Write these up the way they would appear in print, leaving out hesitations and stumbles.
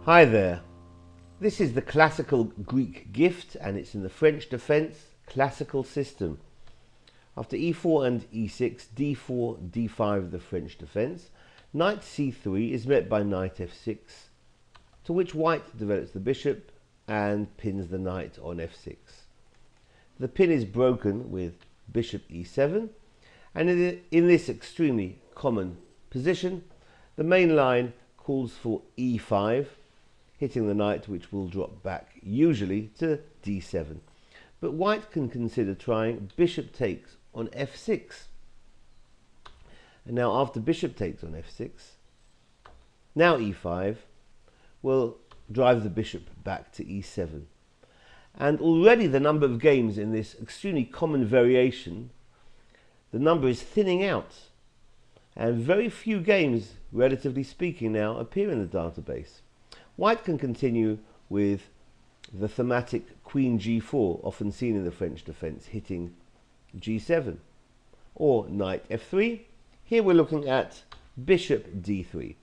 Hi there. This is the classical Greek gift and it's in the French defense classical system. After e4 and e6, d4, d5 the French defense. Knight c3 is met by knight f6, to which white develops the bishop and pins the knight on f6. The pin is broken with bishop e7, and in this extremely common position, the main line calls for e5, hitting the knight, which will drop back usually to d7. But white can consider trying bishop takes on f6. And now after bishop takes on f6, now e5 will drive the bishop back to e7. And already the number of games in this extremely common variation, the number is thinning out. And very few games, relatively speaking now, appear in the database. White can continue with the thematic queen g4, often seen in the French defense, hitting g7. Or knight f3. Here we're looking at bishop d3.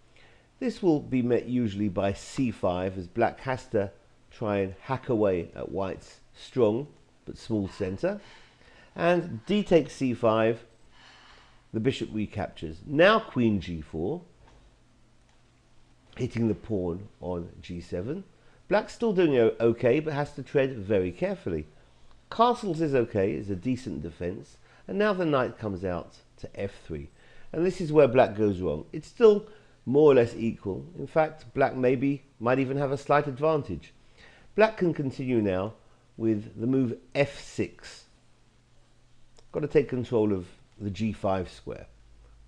This will be met usually by c5, as black has to try and hack away at white's strong but small center. And d takes c5, the bishop recaptures. Now queen g4, hitting the pawn on g7. Black's still doing okay, but has to tread very carefully. Castles is okay, it's a decent defense. And now the knight comes out to f3. And this is where black goes wrong. It's still more or less equal. In fact, black might even have a slight advantage. Black can continue now with the move f6. Got to take control of the g5 square.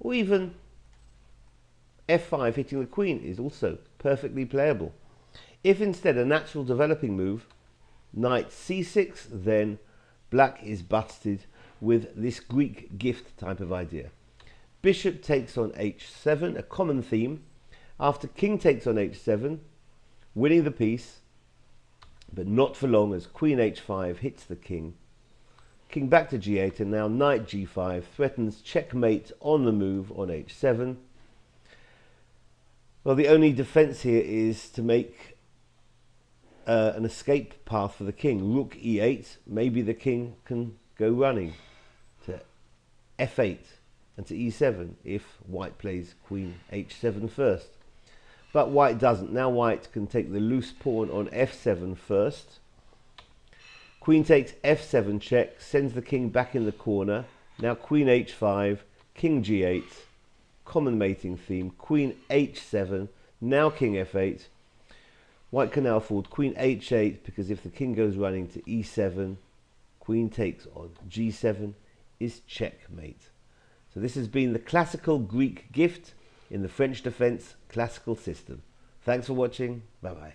Or even f5 hitting the queen is also perfectly playable. If instead a natural developing move, knight c6, then black is busted with this Greek gift type of idea. Bishop takes on h7, a common theme. After king takes on h7, winning the piece, but not for long, as queen h5 hits the king. King back to g8, and now knight g5 threatens checkmate on the move on h7. Well, the only defense here is to make an escape path for the king. Rook e8, maybe the king can go running to f8 and to e7 if white plays queen h7 first. But white doesn't. Now white can take the loose pawn on f7 first. Queen takes f7 check, sends the king back in the corner. Now queen h5, king g8, common mating theme, queen h7, now king f8. White can now afford queen h8, because if the king goes running to e7, queen takes on g7 is checkmate. So this has been the classical Greek gift in the French defense classical system. Thanks for watching. Bye bye.